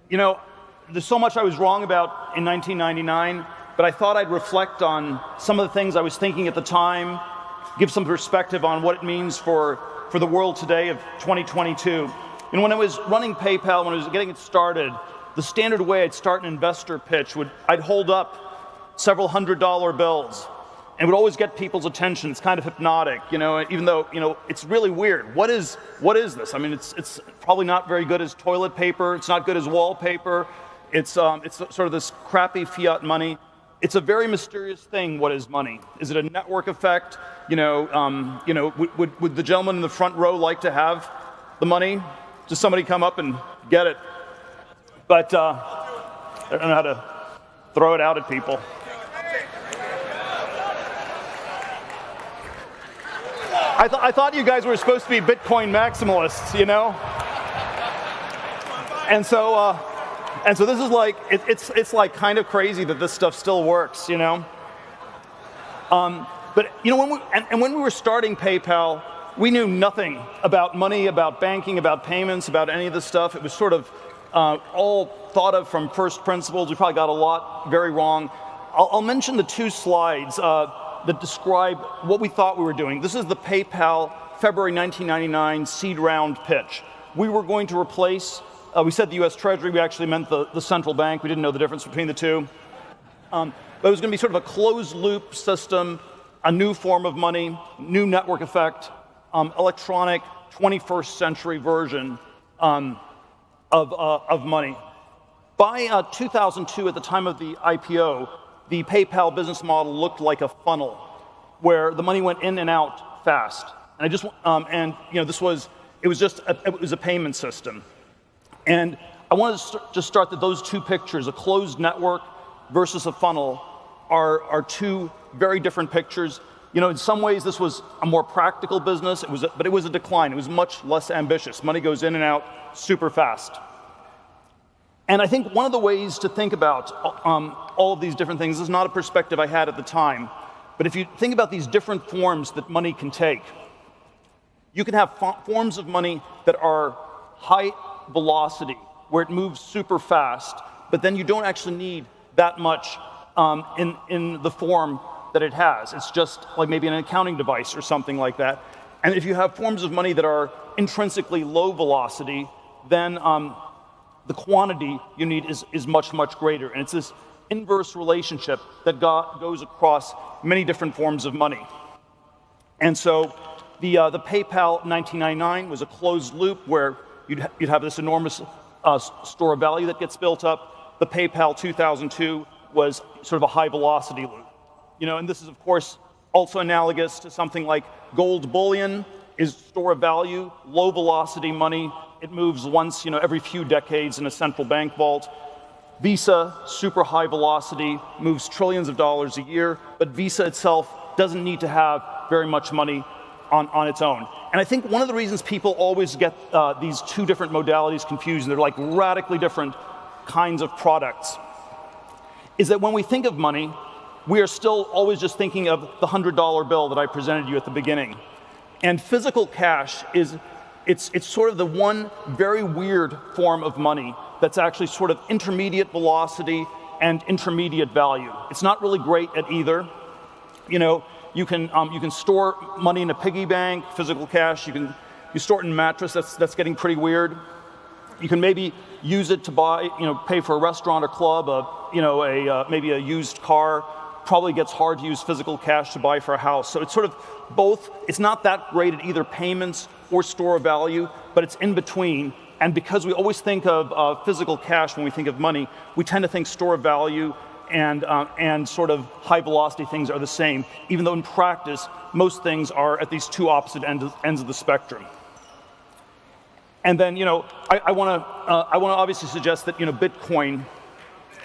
You know, there's so much I was wrong about in 1999, but I thought I'd reflect on some of the things I was thinking at the time, give some perspective on what it means for the world today of 2022. And when I was running PayPal, when I was getting it started, the standard way I'd start an investor pitch I'd hold up several $100 bills and would always get people's attention. It's kind of hypnotic, even though, it's really weird. What is this? I mean, it's probably not very good as toilet paper. It's not good as wallpaper. It's sort of this crappy fiat money. It's a very mysterious thing. What is money? Is it a network effect? Would the gentleman in the front row like to have the money? Just somebody come up and get it. But I don't know how to throw it out at people. I thought you guys were supposed to be Bitcoin maximalists, And so this is like, it's like kind of crazy that this stuff still works, But when we were starting PayPal, we knew nothing about money, about banking, about payments, about any of this stuff. It was sort of all thought of from first principles. We probably got a lot very wrong. I'll mention the two slides that describe what we thought we were doing. This is the PayPal February 1999 seed round pitch. We were going to replace, we said the US Treasury, we actually meant the central bank. We didn't know the difference between the two. But it was going to be sort of a closed loop system, a new form of money, new network effect, electronic 21st century version of money. By 2002, at the time of the IPO, the PayPal business model looked like a funnel where the money went in and out fast. And it was a payment system. And I wanted to just start that those two pictures, a closed network versus a funnel, are two very different pictures. In some ways, this was a more practical business, but it was a decline. It was much less ambitious. Money goes in and out super fast. And I think one of the ways to think about all of these different things, this is not a perspective I had at the time, but if you think about these different forms that money can take, you can have forms of money that are high velocity, where it moves super fast, but then you don't actually need that much in the form that it has. It's just like maybe an accounting device or something like that. And if you have forms of money that are intrinsically low velocity, then the quantity you need is much, much greater. And it's this inverse relationship that goes across many different forms of money. And so the PayPal 1999 was a closed loop where you'd have this enormous store of value that gets built up. The PayPal 2002 was sort of a high velocity loop. And this is, of course, also analogous to something like gold bullion is store of value, low velocity money. It moves once, every few decades in a central bank vault. Visa, super high velocity, moves trillions of dollars a year, but Visa itself doesn't need to have very much money on its own. And I think one of the reasons people always get these two different modalities confused, and they're like radically different kinds of products, is that when we think of money, we are still always just thinking of the $100 bill that I presented you at the beginning. And physical cash it's sort of the one very weird form of money that's actually sort of intermediate velocity and intermediate value. It's not really great at either. You can store money in a piggy bank, physical cash. You store it in a mattress. That's getting pretty weird. You can maybe use it to buy, pay for a restaurant or club, maybe a used car. Probably gets hard to use physical cash to buy for a house. So it's sort of both. It's not that great at either payments or store of value, but it's in between. And because we always think of physical cash when we think of money, we tend to think store of value and sort of high velocity things are the same, even though in practice, most things are at these two opposite ends of the spectrum. And then, I want to obviously suggest that, Bitcoin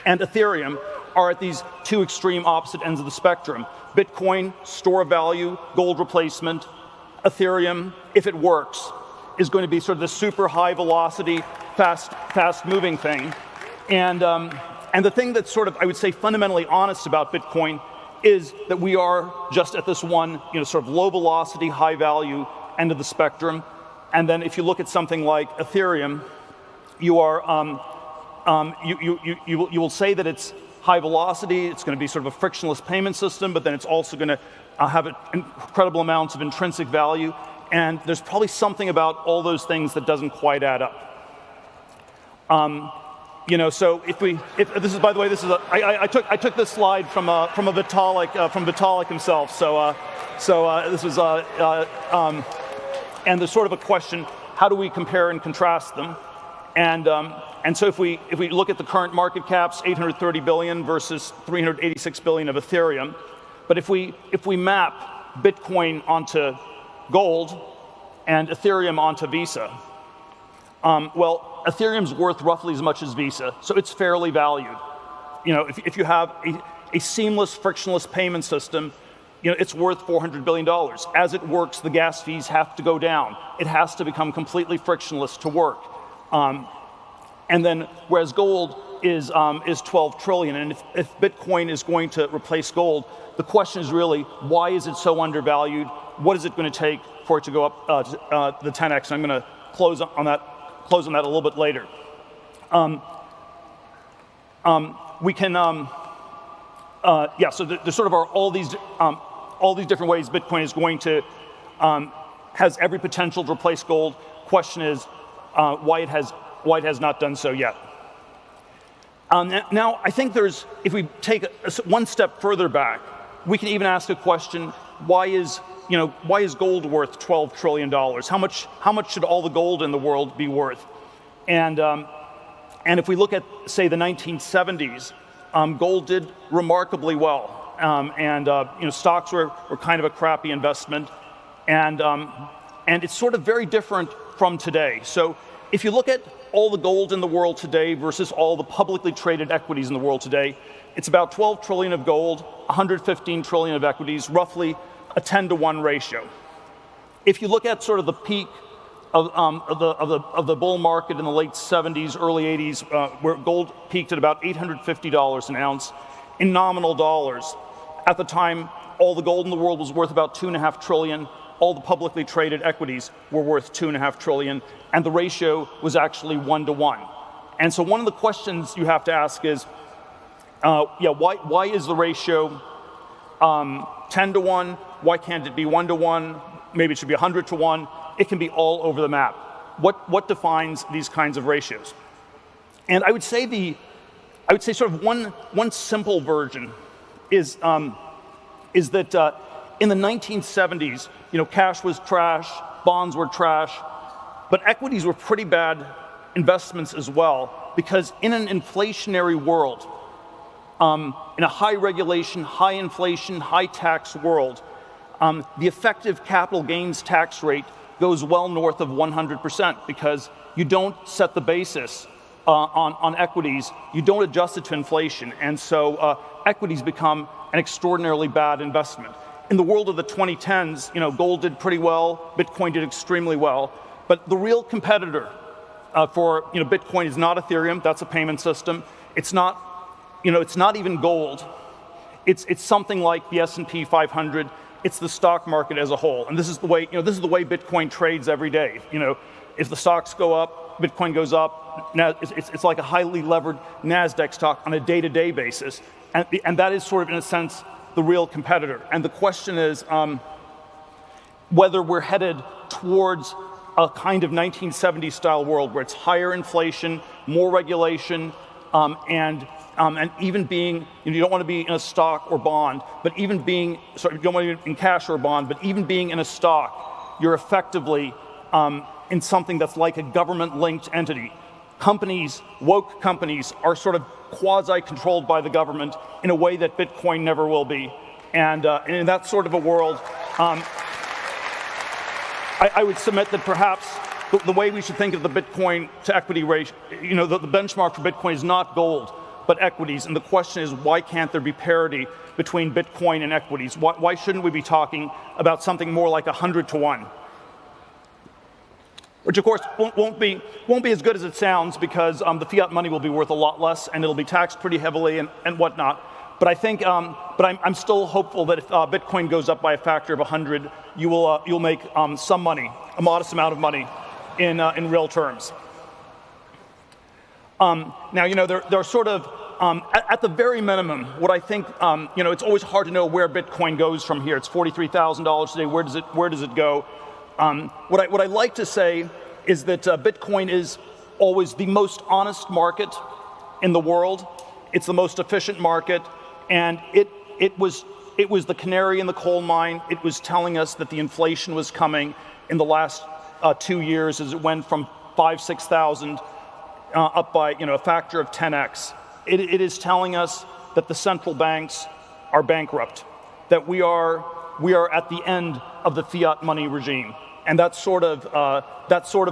and Ethereum are at these two extreme opposite ends of the spectrum. Bitcoin, store of value, gold replacement. Ethereum, if it works, is going to be sort of the super high velocity, fast moving thing. And the thing that's sort of, I would say, fundamentally honest about Bitcoin is that we are just at this one, sort of low velocity, high value end of the spectrum. And then if you look at something like Ethereum, you are you will say that it's high velocity, it's going to be sort of a frictionless payment system, but then it's also going to have incredible amounts of intrinsic value, and there's probably something about all those things that doesn't quite add up. So if this is, by the way, this is I took this slide from Vitalik himself. So this was and there's sort of a question: how do we compare and contrast them? And so if we look at the current market caps, 830 billion versus 386 billion of Ethereum, but if we map Bitcoin onto gold and Ethereum onto Visa, well, Ethereum's worth roughly as much as Visa, so it's fairly valued. If you have a seamless, frictionless payment system, it's worth $400 billion. As it works, the gas fees have to go down. It has to become completely frictionless to work. And then, whereas gold is 12 trillion, and if Bitcoin is going to replace gold, the question is really, why is it so undervalued? What is it going to take for it to go up to the 10x? And I'm going to close on that a little bit later. We can, so there sort of are all these different ways Bitcoin is going to, has every potential to replace gold. Question is why it has not done so yet. Now, I think if we take one step further back, we can even ask a question: why is gold worth $12 trillion? How much should all the gold in the world be worth? And if we look at, say, the 1970s, gold did remarkably well, stocks were kind of a crappy investment, and it's sort of very different from today. So if you look at all the gold in the world today versus all the publicly traded equities in the world today, it's about 12 trillion of gold, 115 trillion of equities, roughly a 10-to-1 ratio. If you look at sort of the peak of the bull market in the late 70s, early 80s, where gold peaked at about $850 an ounce in nominal dollars, at the time, all the gold in the world was worth about $2.5 trillion. All the publicly traded equities were worth $2.5 trillion, and the ratio was actually 1-to-1. And so one of the questions you have to ask is, why is the ratio 10-to-1? Why can't it be 1-to-1? Maybe it should be 100-to-1. It can be all over the map. What defines these kinds of ratios? And I would say sort of one simple version is that in the 1970s, cash was trash, bonds were trash, but equities were pretty bad investments as well, because in an inflationary world, in a high regulation, high inflation, high tax world, the effective capital gains tax rate goes well north of 100%, because you don't set the basis on equities, you don't adjust it to inflation, and so equities become an extraordinarily bad investment. In the world of the 2010s, gold did pretty well, Bitcoin did extremely well, but the real competitor for Bitcoin is not Ethereum. That's a payment system. It's not even gold. It's something like the S&P 500. It's the stock market as a whole, and this is the way Bitcoin trades every day. If the stocks go up, Bitcoin goes up. Now it's like a highly levered Nasdaq stock on a day-to-day basis, and that is sort of, in a sense, the real competitor. And the question is whether we're headed towards a kind of 1970s style world where it's higher inflation, more regulation, and even being, you don't want to be in a stock or bond, but even being, you don't want to be in cash or a bond, but even being in a stock, you're effectively in something that's like a government-linked entity. Companies, woke companies, are sort of quasi-controlled by the government in a way that Bitcoin never will be. And in that sort of a world, I would submit that perhaps the way we should think of the Bitcoin to equity ratio, the benchmark for Bitcoin is not gold, but equities. And the question is, why can't there be parity between Bitcoin and equities? Why shouldn't we be talking about something more like 100-to-1? Which, of course, won't be as good as it sounds, because the fiat money will be worth a lot less, and it'll be taxed pretty heavily and whatnot. But I think, I'm still hopeful that if Bitcoin goes up by a factor of 100, you'll make some money, a modest amount of money, in real terms. Now, they're sort of, at the very minimum, what I think, it's always hard to know where Bitcoin goes from here. It's $43,000 today. Where does it go? What I like to say is that Bitcoin is always the most honest market in the world. It's the most efficient market, and it was the canary in the coal mine. It was telling us that the inflation was coming in the last 2 years as it went from 6,000 up by a factor of 10x. It is telling us that the central banks are bankrupt, that we are at the end of the fiat money regime, and that's sort of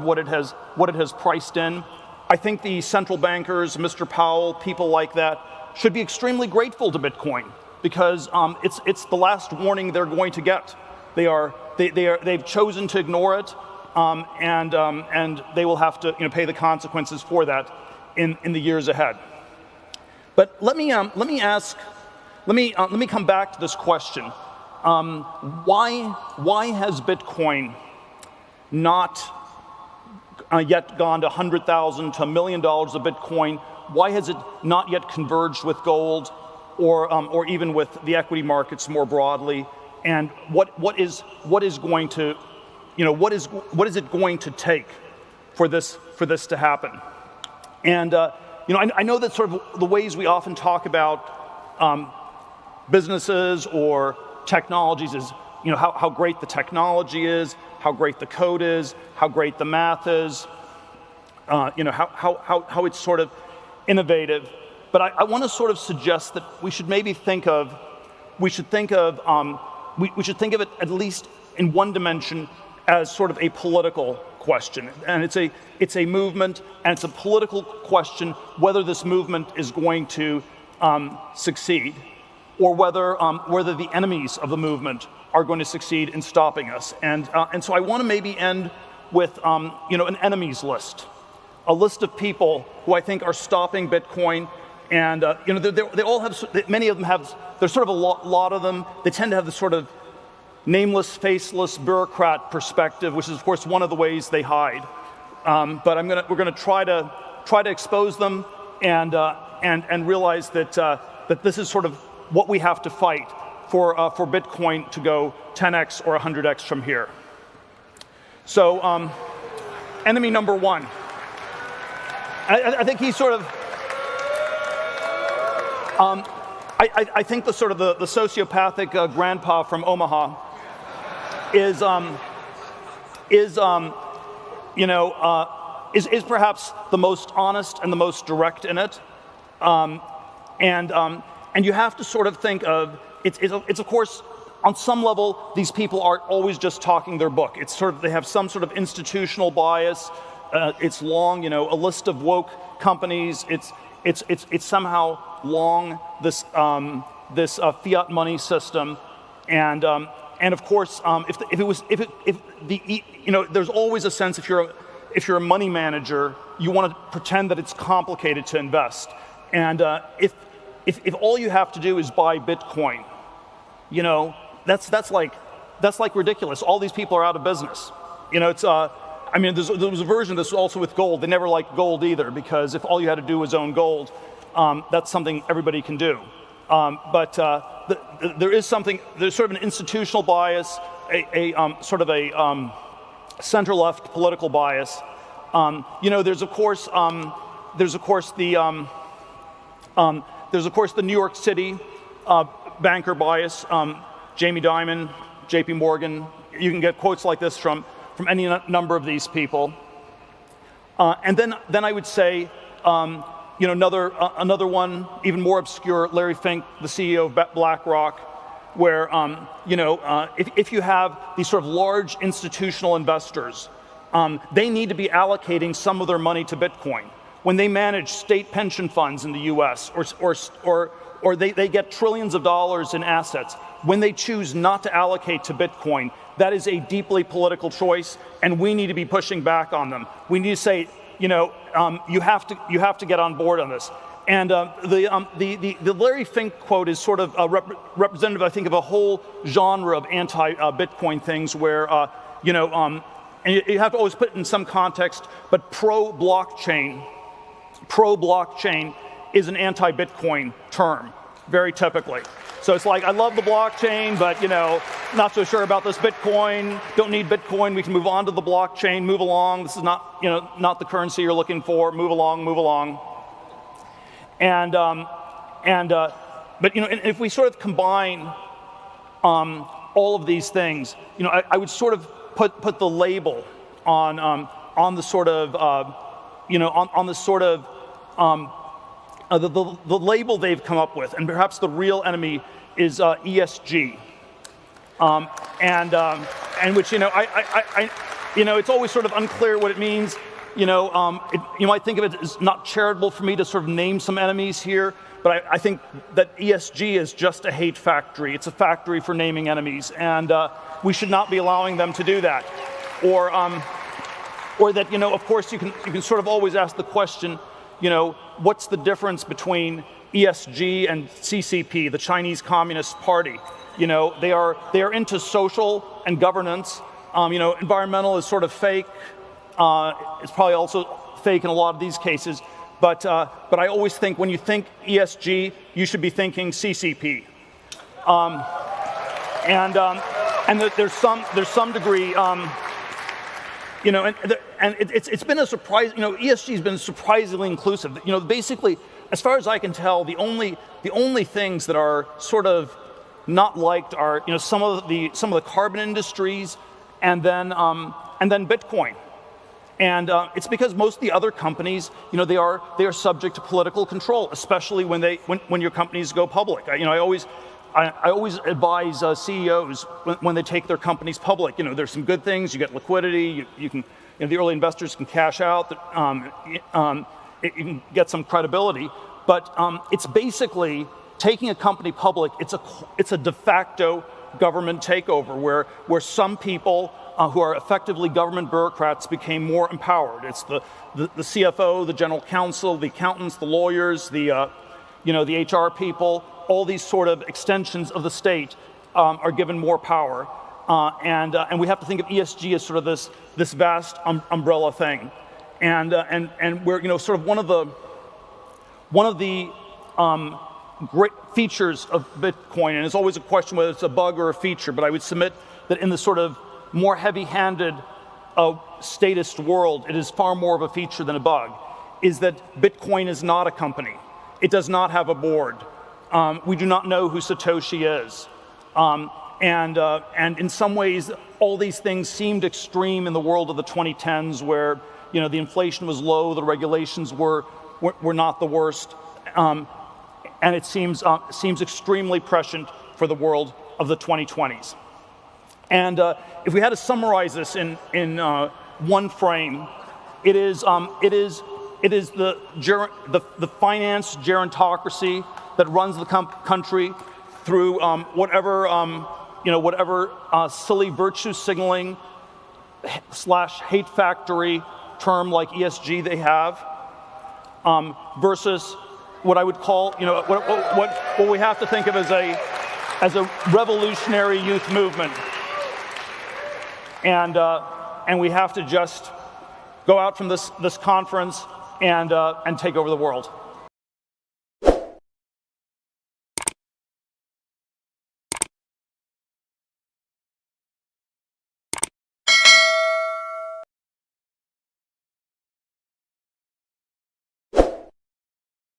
what it has priced in. I think the central bankers, Mr. Powell, people like that, should be extremely grateful to Bitcoin because it's the last warning they're going to get. They've chosen to ignore it, and they will have to pay the consequences for that in the years ahead. But let me come back to this question. Why has Bitcoin not yet gone to 100,000 to $1 million of Bitcoin? Why has it not yet converged with gold, or even with the equity markets more broadly? And what is it going to take for this to happen? And I know that sort of the ways we often talk about businesses or technologies is how great the technology is, how great the code is, how great the math is, how it's sort of innovative. But I want to sort of suggest that we should maybe think of it at least in one dimension as sort of a political question, and it's a movement, and it's a political question whether this movement is going to succeed, or whether the enemies of the movement are going to succeed in stopping us. And so I want to maybe end with an enemies list, a list of people who I think are stopping Bitcoin. And they all have, many of them have, there's sort of a lot of them. They tend to have this sort of nameless, faceless bureaucrat perspective, which is of course one of the ways they hide. But we're gonna try to expose them and realize that this is sort of what we have to fight for Bitcoin to go 10x or 100x from here. So enemy number one. I think he's sort of. I think the sort of the sociopathic grandpa from Omaha is perhaps the most honest and the most direct in it, and you have to sort of think of it's of course on some level these people aren't always just talking their book. It's sort of they have some sort of institutional bias. It's long, a list of woke companies. It's somehow long this fiat money system, and of course there's always a sense if you're a money manager, you want to pretend that it's complicated to invest, and if all you have to do is buy Bitcoin, that's like ridiculous. All these people are out of business. There was a version of this also with gold. They never liked gold either, because if all you had to do was own gold, that's something everybody can do. But there's sort of an institutional bias, a sort of a center-left political bias. There's of course the New York City banker bias. Jamie Dimon, J.P. Morgan. You can get quotes like this from any number of these people, and then I would say, another one, even more obscure, Larry Fink, the CEO of BlackRock, where if you have these sort of large institutional investors, they need to be allocating some of their money to Bitcoin. When they manage state pension funds in the U.S. or they get trillions of dollars in assets, when they choose not to allocate to Bitcoin, that is a deeply political choice, and we need to be pushing back on them. We need to say, you have to get on board on this. And the Larry Fink quote is sort of representative, I think, of a whole genre of anti-Bitcoin things where, and you have to always put it in some context, but pro-blockchain pro-blockchain is an anti-Bitcoin term, very typically. So it's like, I love the blockchain, but not so sure about this Bitcoin. Don't need Bitcoin. We can move on to the blockchain. Move along. This is not, not the currency you're looking for. Move along. Move along. But if we sort of combine all of these things, I would sort of put the label on the sort of on the sort of the label they've come up with, and perhaps the real enemy is ESG, and which it's always sort of unclear what it means. You might think of it as not charitable for me to sort of name some enemies here, but I think that ESG is just a hate factory. It's a factory for naming enemies, and we should not be allowing them to do that. Or that of course you can sort of always ask the question, what's the difference between ESG and CCP, the Chinese Communist Party? They are into social and governance. Environmental is sort of fake. It's probably also fake in a lot of these cases. But I always think when you think ESG, you should be thinking CCP. There's some degree. It's been a surprise. ESG has been surprisingly inclusive. Basically, as far as I can tell, the only things that are sort of not liked are some of the carbon industries, and then Bitcoin. And it's because most of the other companies, they are subject to political control, especially when your companies go public. I always advise CEOs when they take their companies public. There's some good things. You get liquidity. You can, the early investors can cash out. You can get some credibility. But it's basically taking a company public. It's a de facto government takeover where some people who are effectively government bureaucrats became more empowered. It's the CFO, the general counsel, the accountants, the lawyers, the HR people. All these sort of extensions of the state are given more power, and we have to think of ESG as sort of this vast umbrella thing, and we're sort of one of the great features of Bitcoin, and it's always a question whether it's a bug or a feature, but I would submit that in the sort of more heavy-handed statist world, it is far more of a feature than a bug, is that Bitcoin is not a company. It does not have a board. We do not know who Satoshi is. And in some ways, all these things seemed extreme in the world of the 2010s where, the inflation was low, the regulations were not the worst. And it seems extremely prescient for the world of the 2020s. And if we had to summarize this in one frame, it is the finance gerontocracy that runs the country through whatever silly virtue signaling / hate factory term like ESG they have, versus what I would call what we have to think of as a revolutionary youth movement, and we have to just go out from this conference and take over the world.